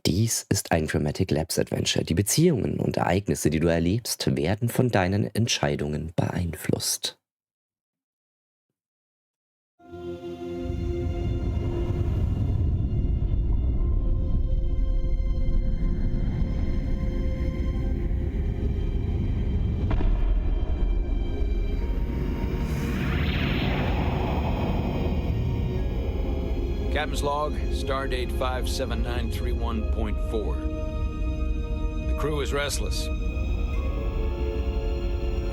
Dies ist ein Dramatic Labs Adventure. Die Beziehungen und Ereignisse, die du erlebst, werden von deinen Entscheidungen beeinflusst. Captain's log, stardate 57931.4. The crew is restless.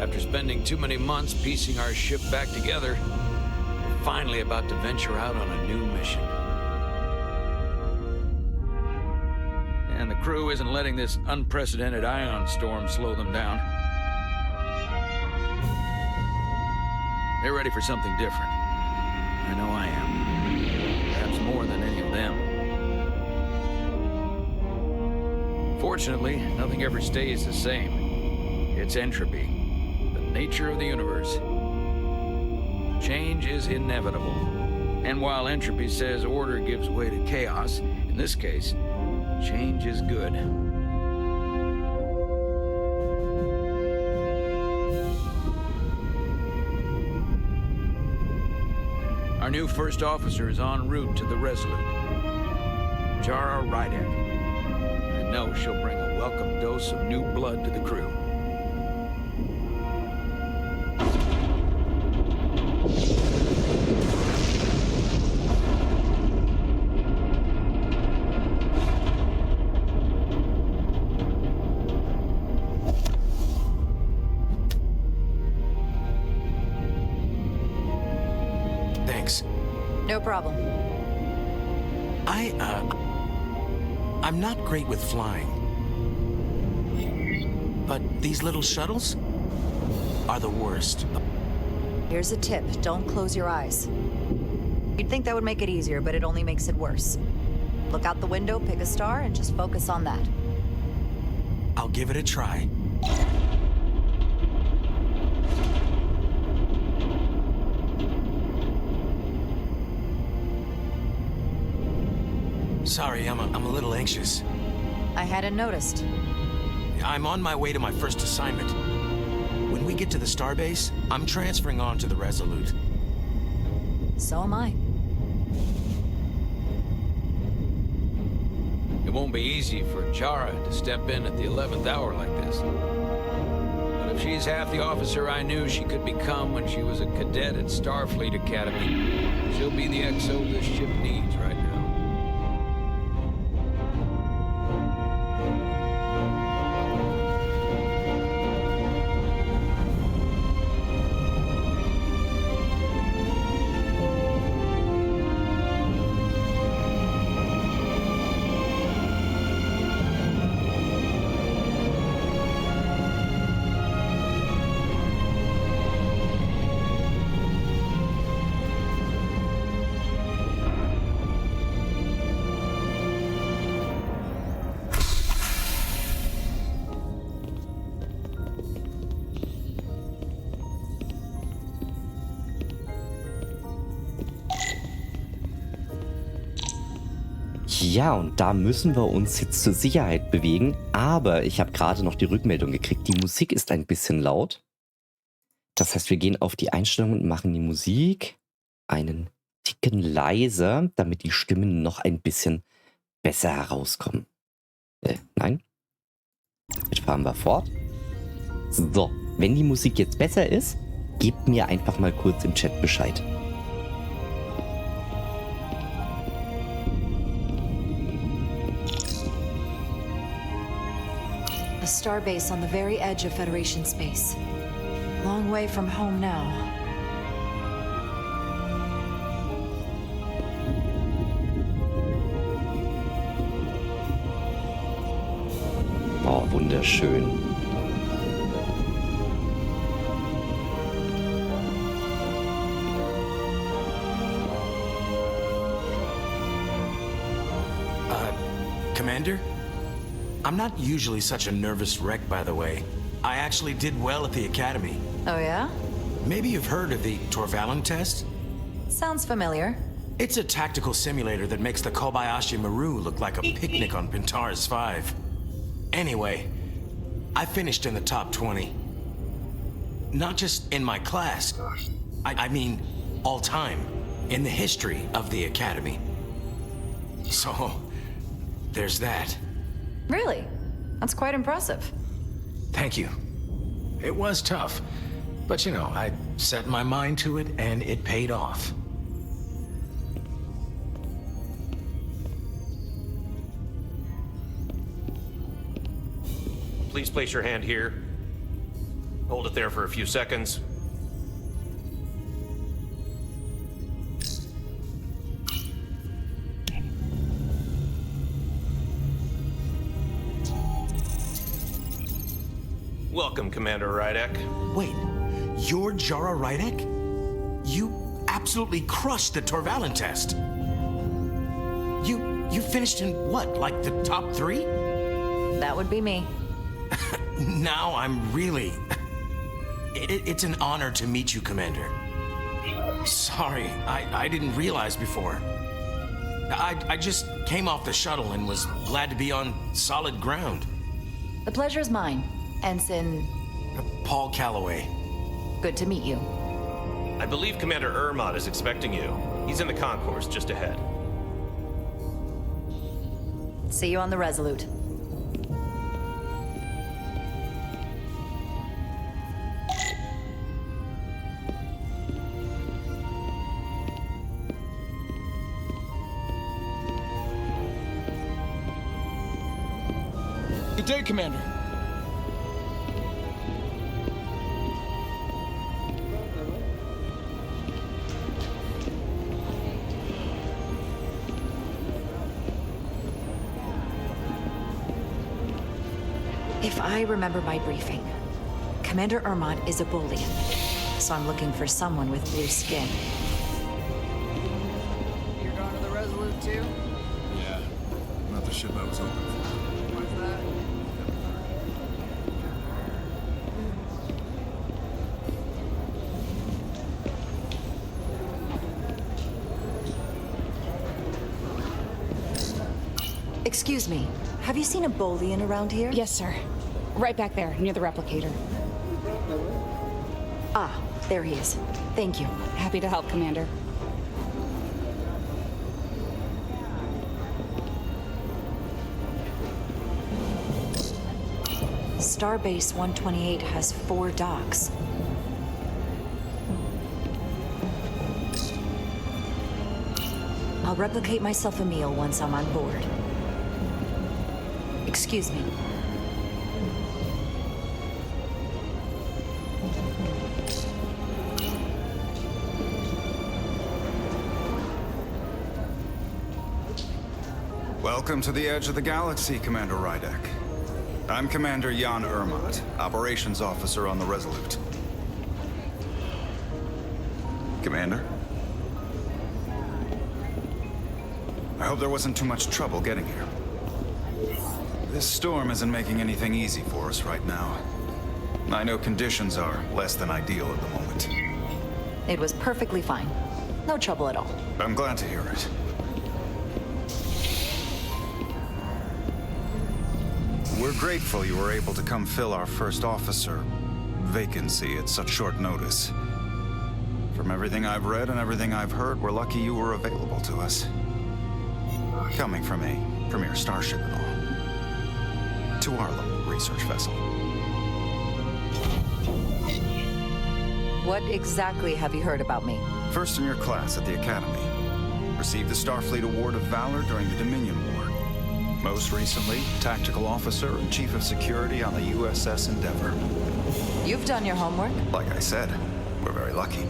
After spending too many months piecing our ship back together, we're finally about to venture out on a new mission. And the crew isn't letting this unprecedented ion storm slow them down. They're ready for something different. I know I am. Perhaps more than any of them. Fortunately, nothing ever stays the same. It's entropy, the nature of the universe. Change is inevitable. And while entropy says order gives way to chaos, in this case, change is good. Our new first officer is en route to the Resolute. Jara Rydek. I know she'll bring a welcome dose of new blood to the crew. Thanks. No problem. I'm not great with flying. But these little shuttles are the worst. Here's a tip. Don't close your eyes. You'd think that would make it easier, but it only makes it worse. Look out the window, pick a star, and just focus on that. I'll give it a try. Sorry, I'm a little anxious. I hadn't noticed. I'm on my way to my first assignment. When we get to the starbase, I'm transferring on to the Resolute. So am I. It won't be easy for Jara to step in at the 11th hour like this. But if she's half the officer I knew she could become when she was a cadet at Starfleet Academy, she'll be the XO this ship needs right now. Ja, und da müssen wir uns jetzt zur Sicherheit bewegen. Aber ich habe gerade noch die Rückmeldung gekriegt, die Musik ist ein bisschen laut. Das heißt, wir gehen auf die Einstellungen und machen die Musik einen Ticken leiser, damit die Stimmen noch ein bisschen besser herauskommen. Nein. Jetzt fahren wir fort. So, wenn die Musik jetzt besser ist, gebt mir einfach mal kurz im Chat Bescheid. A starbase on the very edge of Federation space. Long way from home now. Oh, wunderschön. Commander? I'm not usually such a nervous wreck, by the way. I actually did well at the Academy. Oh yeah? Maybe you've heard of the Torvalen test? Sounds familiar. It's a tactical simulator that makes the Kobayashi Maru look like a picnic on Pintaris 5. Anyway, I finished in the top 20. Not just in my class, I mean all time, in the history of the Academy. So, there's that. Really? That's quite impressive. Thank you. It was tough, but you know, I set my mind to it and it paid off. Please place your hand here. Hold it there for a few seconds. Welcome, Commander Rydek. Wait, you're Jara Rydek? You absolutely crushed the Torvalen test. You finished in what, like the top 3? That would be me. Now I'm really... It's an honor to meet you, Commander. Sorry, I didn't realize before. I just came off the shuttle and was glad to be on solid ground. The pleasure is mine. Ensign... Paul Calloway. Good to meet you. I believe Commander Ermot is expecting you. He's in the concourse just ahead. See you on the Resolute. Good day, Commander. If I remember my briefing, Commander Ermot is a Bolian, so I'm looking for someone with blue skin. You're going to the Resolute too? Yeah, not the ship I was hoping for. What's that? Excuse me, have you seen a Bolian around here? Yes, sir. Right back there, near the replicator. Ah, there he is. Thank you. Happy to help, Commander. Starbase 128 has 4 docks. I'll replicate myself a meal once I'm on board. Excuse me. Welcome to the edge of the galaxy, Commander Rydek. I'm Commander Jan Ermot, Operations Officer on the Resolute. Commander? I hope there wasn't too much trouble getting here. This storm isn't making anything easy for us right now. I know conditions are less than ideal at the moment. It was perfectly fine. No trouble at all. I'm glad to hear it. We're grateful you were able to come fill our first officer vacancy at such short notice. From everything I've read and everything I've heard, we're lucky you were available to us. Coming from a premier starship and all. To our little research vessel. What exactly have you heard about me? First in your class at the Academy. Received the Starfleet Award of Valor during the Dominion War. Most recently, Tactical Officer and Chief of Security on the USS Endeavor. You've done your homework. Like I said, we're very lucky.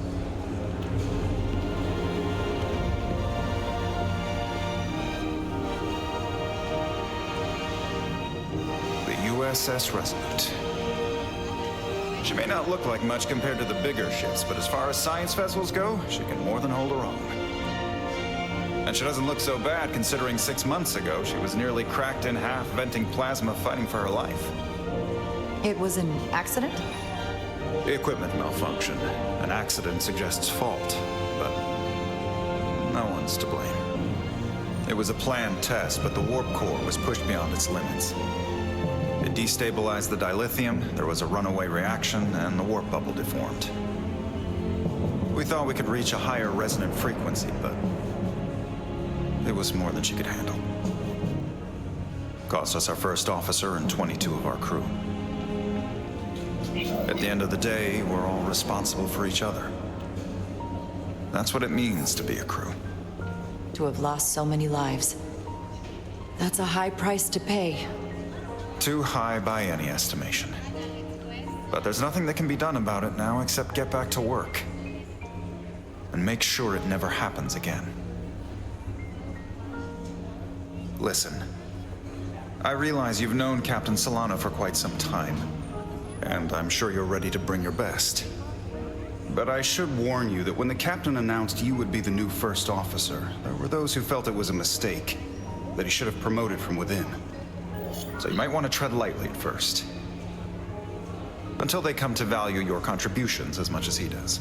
USS Resolute. She may not look like much compared to the bigger ships, but as far as science vessels go, she can more than hold her own. And she doesn't look so bad considering 6 months ago she was nearly cracked in half, venting plasma, fighting for her life. It was an accident? The equipment malfunction. An accident suggests fault, but No one's to blame. It was a planned test, but the warp core was pushed beyond its limits. It destabilized the dilithium, there was a runaway reaction, and the warp bubble deformed. We thought we could reach a higher resonant frequency, but it was more than she could handle. Cost us our first officer and 22 of our crew. At the end of the day, we're all responsible for each other. That's what it means to be a crew. To have lost so many lives. That's a high price to pay. Too high by any estimation. But there's nothing that can be done about it now except get back to work. And make sure it never happens again. Listen. I realize you've known Captain Solano for quite some time. And I'm sure you're ready to bring your best. But I should warn you that when the captain announced you would be the new first officer, there were those who felt it was a mistake, that he should have promoted from within. So you might want to tread lightly at first. Until they come to value your contributions as much as he does.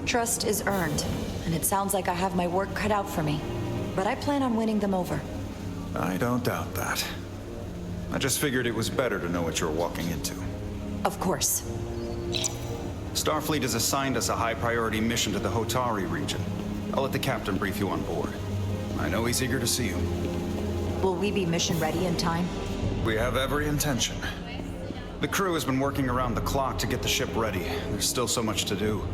Trust is earned, and it sounds like I have my work cut out for me. But I plan on winning them over. I don't doubt that. I just figured it was better to know what you're walking into. Of course. Starfleet has assigned us a high-priority mission to the Hotari region. I'll let the captain brief you on board. I know he's eager to see you. Will we be mission ready in time? We have every intention. The crew has been working around the clock to get the ship ready. There's still so much to do.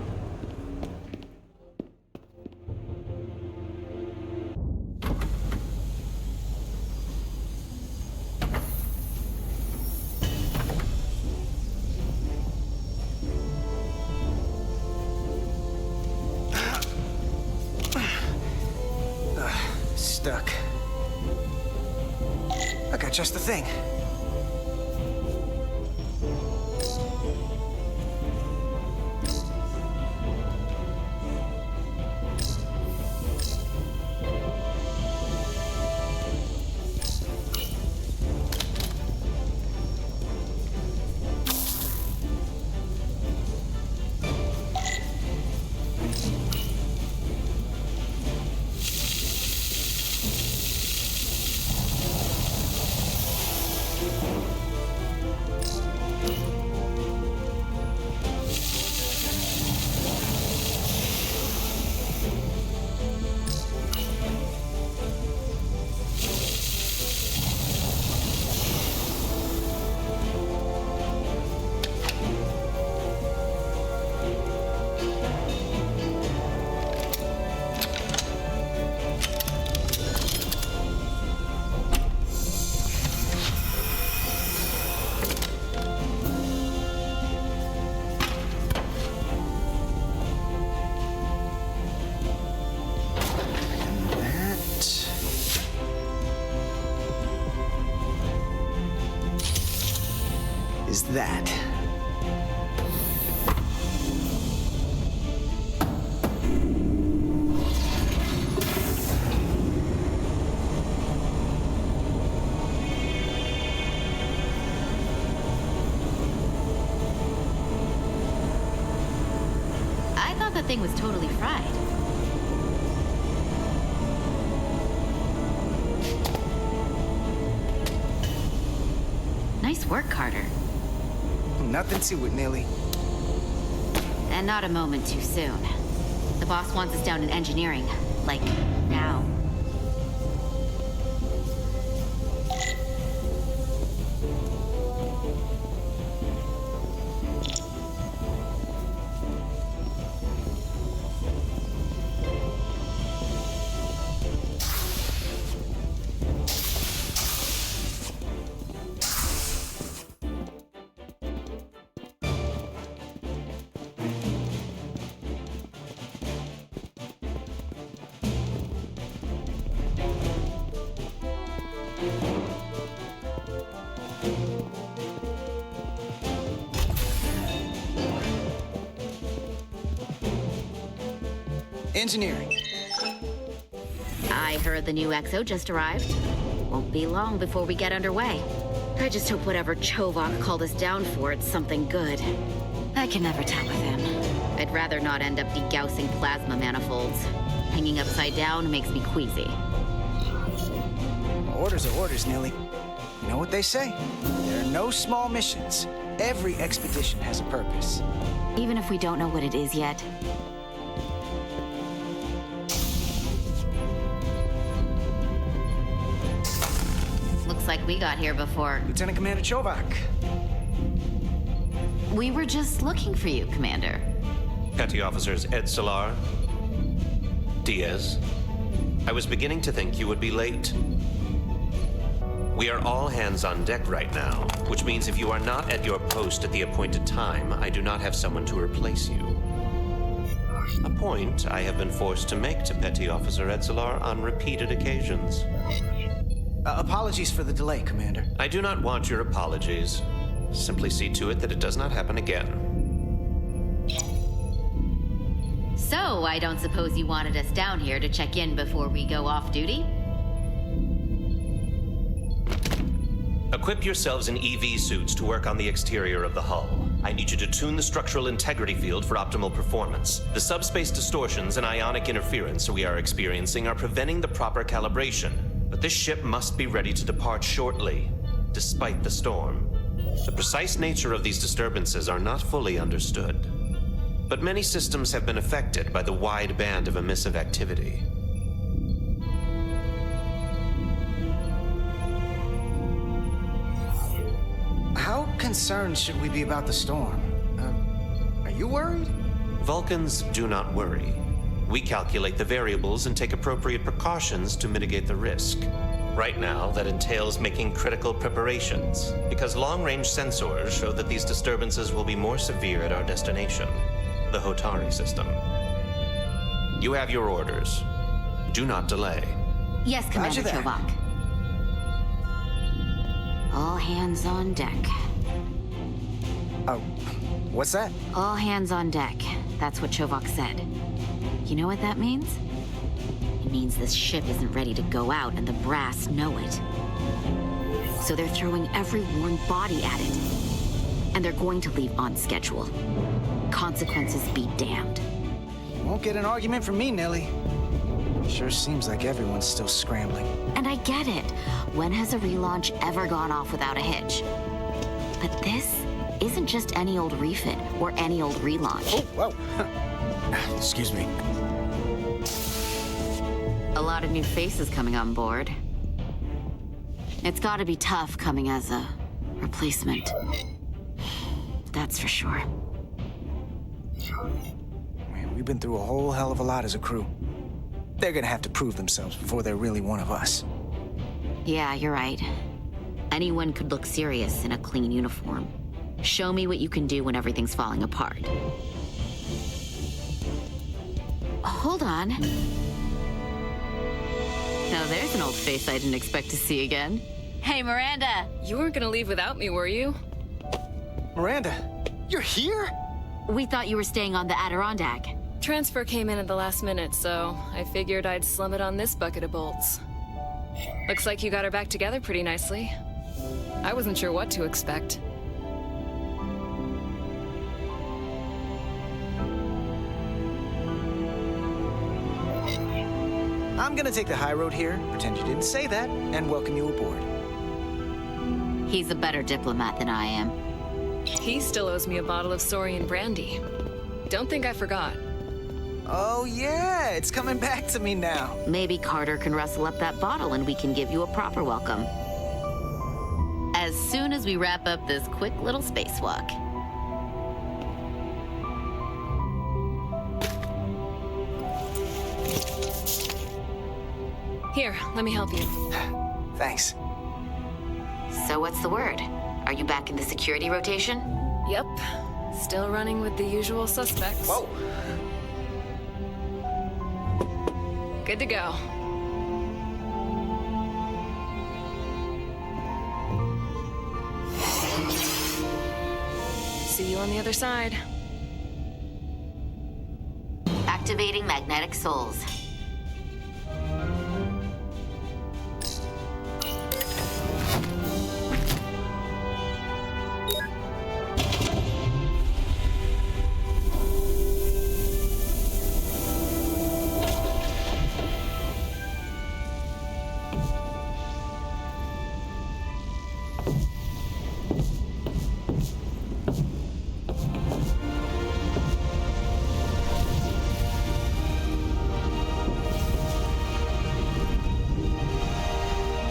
Stuck. I got just the thing. Is that. I thought that thing was totally fried. Nice work, Carter. Nothing to it, Nelly. And not a moment too soon. The boss wants us down in engineering. Like, now. Engineering. I heard the new XO just arrived. Won't be long before we get underway. I just hope whatever Chovok called us down for, it's something good. I can never tell with him. I'd rather not end up degaussing plasma manifolds. Hanging upside down makes me queasy. Orders are orders, Nilly. You know what they say? There are no small missions. Every expedition has a purpose. Even if we don't know what it is yet. Looks like we got here before. Lieutenant Commander Chovak. We were just looking for you, Commander. Petty Officers Ed Solar, Diaz. I was beginning to think you would be late. We are all hands on deck right now, which means if you are not at your post at the appointed time, I do not have someone to replace you. A point I have been forced to make to Petty Officer Edsolar on repeated occasions. Apologies for the delay, Commander. I do not want your apologies. Simply see to it that it does not happen again. So, I don't suppose you wanted us down here to check in before we go off duty? Equip yourselves in EV suits to work on the exterior of the hull. I need you to tune the structural integrity field for optimal performance. The subspace distortions and ionic interference we are experiencing are preventing the proper calibration. But this ship must be ready to depart shortly, despite the storm. The precise nature of these disturbances are not fully understood. But many systems have been affected by the wide band of emissive activity. How concerned should we be about the storm? Are you worried? Vulcans do not worry. We calculate the variables and take appropriate precautions to mitigate the risk. Right now, that entails making critical preparations, because long-range sensors show that these disturbances will be more severe at our destination, the Hotari system. You have your orders. Do not delay. Yes, Commander Chovak. All hands on deck. Oh, what's that? All hands on deck. That's what Chovak said. You know what that means? It means this ship isn't ready to go out and the brass know it. So they're throwing every worn body at it. And they're going to leave on schedule. Consequences be damned. You won't get an argument from me, Nilly. Sure seems like everyone's still scrambling. And I get it. When has a relaunch ever gone off without a hitch? But this isn't just any old refit or any old relaunch. Oh, whoa. Excuse me. A lot of new faces coming on board. It's gotta be tough coming as a replacement. That's for sure. Man, we've been through a whole hell of a lot as a crew. They're gonna have to prove themselves before they're really one of us. Yeah, you're right. Anyone could look serious in a clean uniform. Show me what you can do when everything's falling apart. Hold on. Now there's an old face I didn't expect to see again. Hey, Miranda! You weren't gonna leave without me, were you? Miranda, you're here? We thought you were staying on the Adirondack. Transfer came in at the last minute, so I figured I'd slum it on this bucket of bolts. Looks like you got her back together pretty nicely. I wasn't sure what to expect. I'm gonna take the high road here, pretend you didn't say that, and welcome you aboard. He's a better diplomat than I am. He still owes me a bottle of Saurian brandy. Don't think I forgot. Oh yeah, it's coming back to me now. Maybe Carter can rustle up that bottle and we can give you a proper welcome. As soon as we wrap up this quick little spacewalk. Here, let me help you. Thanks. So what's the word? Are you back in the security rotation? Yep. Still running with the usual suspects. Whoa. Good to go. See you on the other side. Activating magnetic souls.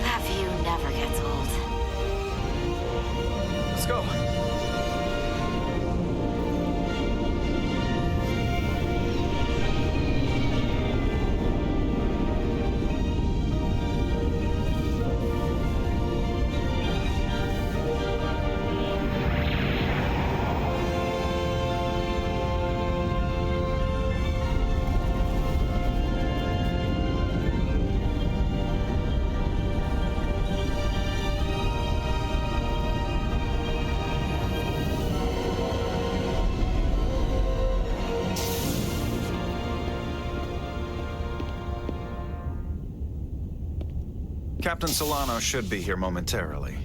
That view never gets old. Let's go. Captain Solano should be here momentarily.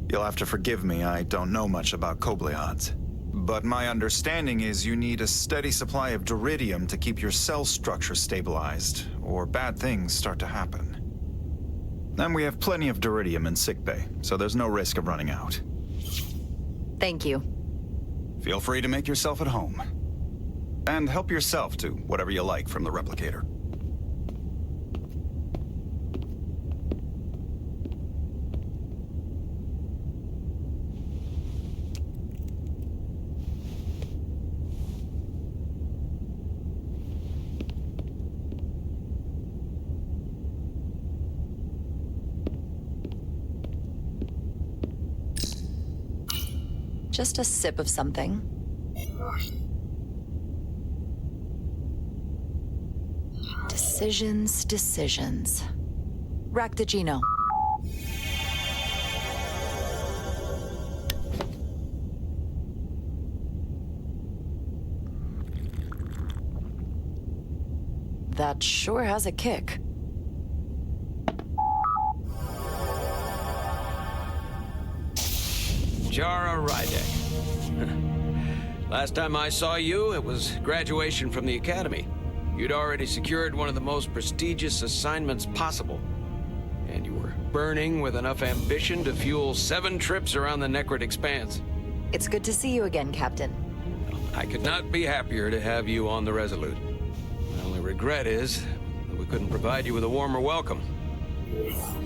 You'll have to forgive me, I don't know much about Kobleods. But my understanding is you need a steady supply of duridium to keep your cell structure stabilized, or bad things start to happen. And we have plenty of duridium in sickbay, so there's no risk of running out. Thank you. Feel free to make yourself at home. And help yourself to whatever you like from the replicator. Just a sip of something. Decisions, decisions. Rack the Geno. That sure has a kick. Jara Rydek. Last time I saw you, it was graduation from the Academy. You'd already secured one of the most prestigious assignments possible. And you were burning with enough ambition to fuel 7 trips around the Necrid Expanse. It's good to see you again, Captain. I could not be happier to have you on the Resolute. My only regret is that we couldn't provide you with a warmer welcome.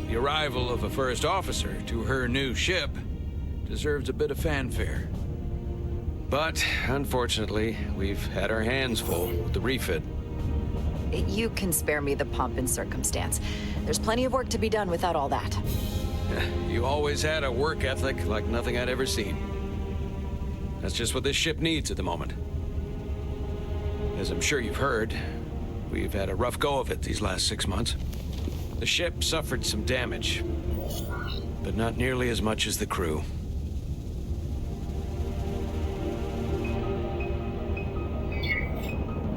The arrival of a first officer to her new ship deserves a bit of fanfare. But, unfortunately, we've had our hands full with the refit. You can spare me the pomp and circumstance. There's plenty of work to be done without all that. You always had a work ethic like nothing I'd ever seen. That's just what this ship needs at the moment. As I'm sure you've heard, we've had a rough go of it these last 6 months. The ship suffered some damage, but not nearly as much as the crew.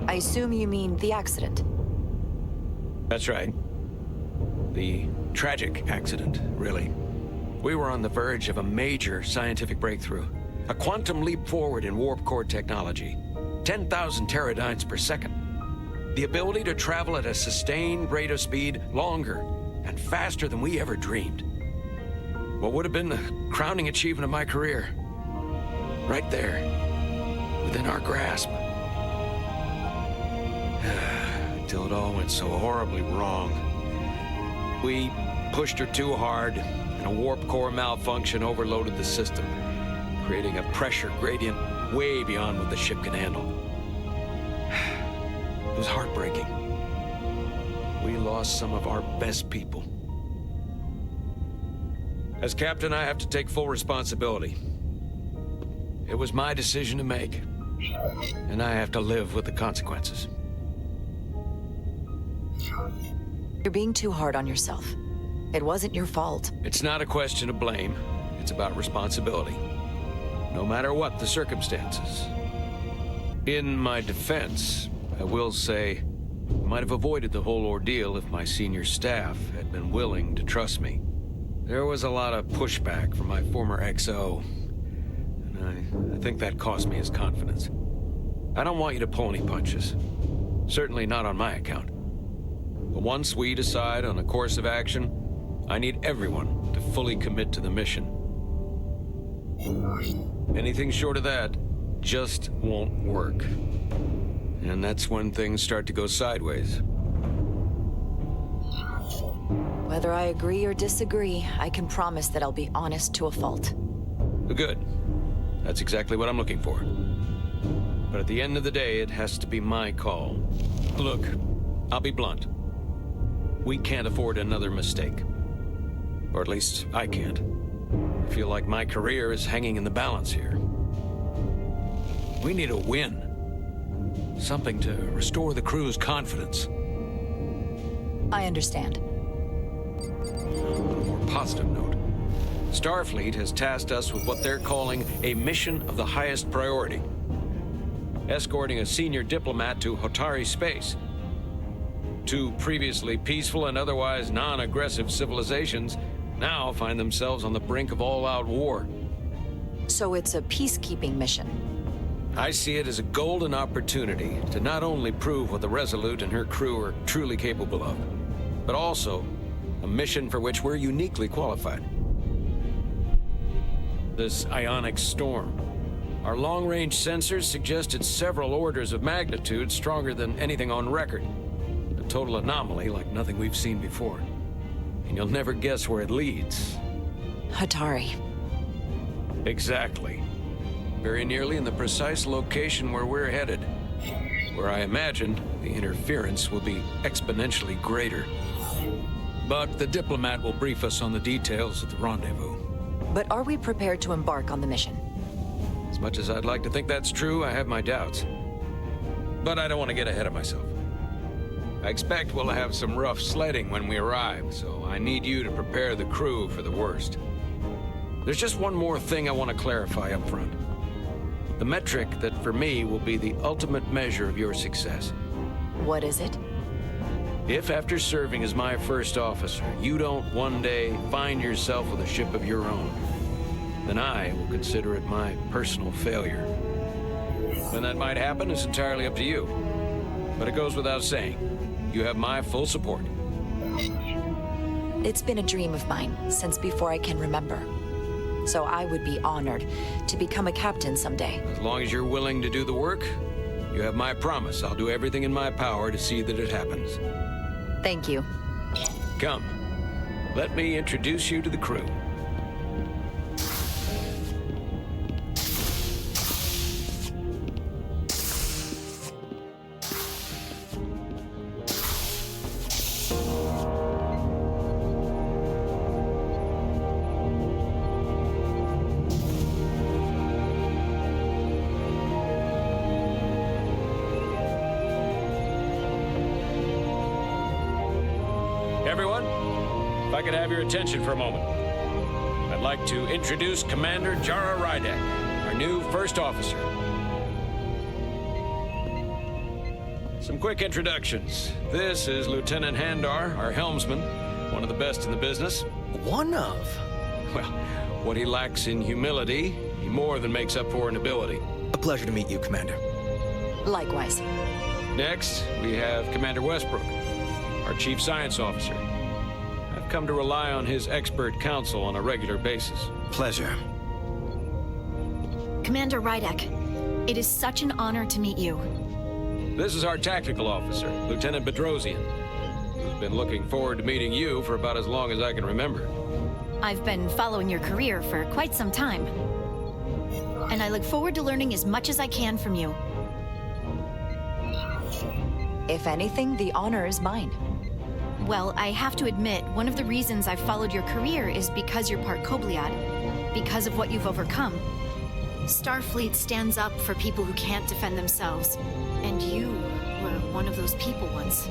I assume you mean the accident. That's right. The tragic accident, really. We were on the verge of a major scientific breakthrough. A quantum leap forward in warp core technology. 10,000 teradynes per second. The ability to travel at a sustained rate of speed longer and faster than we ever dreamed. What would have been the crowning achievement of my career. Right there, within our grasp. Until it all went so horribly wrong. We pushed her too hard, and a warp core malfunction overloaded the system, creating a pressure gradient way beyond what the ship can handle. It was heartbreaking. We lost some of our best people. As captain, I have to take full responsibility. It was my decision to make, and I have to live with the consequences. You're being too hard on yourself. It wasn't your fault. It's not a question of blame. It's about responsibility. No matter what the circumstances. In my defense, I will say, I might have avoided the whole ordeal if my senior staff had been willing to trust me. There was a lot of pushback from my former XO, and I think that cost me his confidence. I don't want you to pull any punches. Certainly not on my account. But once we decide on a course of action, I need everyone to fully commit to the mission. Anything short of that just won't work. And that's when things start to go sideways. Whether I agree or disagree, I can promise that I'll be honest to a fault. Good. That's exactly what I'm looking for. But at the end of the day, it has to be my call. Look, I'll be blunt. We can't afford another mistake. Or at least, I can't. I feel like my career is hanging in the balance here. We need a win. Something to restore the crew's confidence. I understand. On a more positive note, Starfleet has tasked us with what they're calling a mission of the highest priority. Escorting a senior diplomat to Hotari space. Two previously peaceful and otherwise non-aggressive civilizations now find themselves on the brink of all-out war. So it's a peacekeeping mission. I see it as a golden opportunity to not only prove what the Resolute and her crew are truly capable of, but also a mission for which we're uniquely qualified. This ionic storm. Our long-range sensors suggested several orders of magnitude stronger than anything on record. A total anomaly like nothing we've seen before. And you'll never guess where it leads. Hotari. Exactly. Very nearly in the precise location where we're headed. Where I imagine the interference will be exponentially greater. But the diplomat will brief us on the details of the rendezvous. But are we prepared to embark on the mission? As much as I'd like to think that's true, I have my doubts. But I don't want to get ahead of myself. I expect we'll have some rough sledding when we arrive, so I need you to prepare the crew for the worst. There's just one more thing I want to clarify up front. The metric that for me will be the ultimate measure of your success. What is it? If after serving as my first officer, you don't one day find yourself with a ship of your own, then I will consider it my personal failure. When that might happen is entirely up to you. But it goes without saying, you have my full support. It's been a dream of mine since before I can remember. So I would be honored to become a captain someday. As long as you're willing to do the work, you have my promise. I'll do everything in my power to see that it happens. Thank you. Come, let me introduce you to the crew. Everyone, if I could have your attention for a moment. I'd like to introduce Commander Jara Rydek, our new first officer. Some quick introductions. This is Lieutenant Handar, our helmsman, one of the best in the business. One of? Well, what he lacks in humility, he more than makes up for in ability. A pleasure to meet you, Commander. Likewise. Next, we have Commander Westbrook, our Chief Science Officer. I've come to rely on his expert counsel on a regular basis. Pleasure. Commander Rydek, it is such an honor to meet you. This is our tactical officer, Lieutenant Bedrosian, who's been looking forward to meeting you for about as long as I can remember. I've been following your career for quite some time. And I look forward to learning as much as I can from you. If anything, the honor is mine. Well, I have to admit, one of the reasons I've followed your career is because you're part Kobliad, because of what you've overcome. Starfleet stands up for people who can't defend themselves, and you were one of those people once.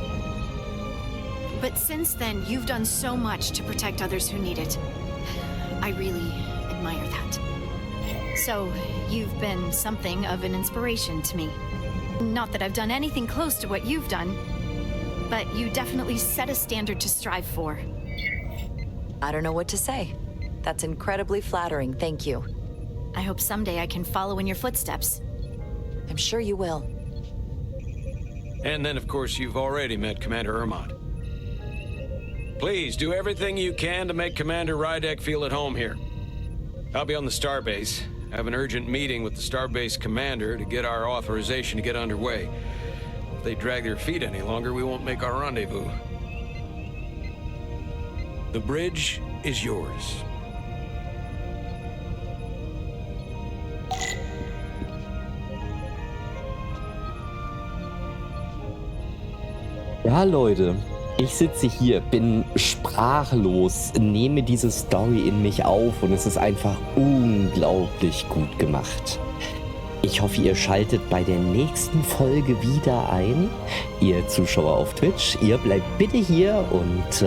But since then, you've done so much to protect others who need it. I really admire that. So, you've been something of an inspiration to me. Not that I've done anything close to what you've done, but you definitely set a standard to strive for. I don't know what to say. That's incredibly flattering, thank you. I hope someday I can follow in your footsteps. I'm sure you will. And then, of course, you've already met Commander Ermont. Please, do everything you can to make Commander Rydek feel at home here. I'll be on the starbase. I have an urgent meeting with the starbase commander to get our authorization to get underway. If they drag their feet any longer, we won't make our rendezvous. The bridge is yours. Ja, Leute, ich sitze hier, bin sprachlos, nehme diese Story in mich auf und es ist einfach unglaublich gut gemacht. Ich hoffe, ihr schaltet bei der nächsten Folge wieder ein. Ihr Zuschauer auf Twitch, ihr bleibt bitte hier und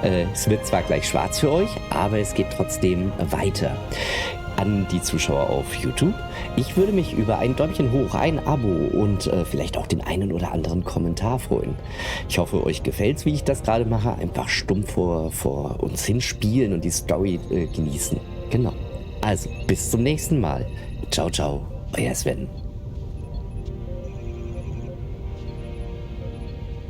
es wird zwar gleich schwarz für euch, aber es geht trotzdem weiter. An die Zuschauer auf YouTube. Ich würde mich über ein Däumchen hoch, ein Abo und vielleicht auch den einen oder anderen Kommentar freuen. Ich hoffe, euch gefällt's, wie ich das gerade mache. Einfach stumpf vor uns hinspielen und die Story genießen. Genau. Also, bis zum nächsten Mal. Ciao, ciao. Euer Sven.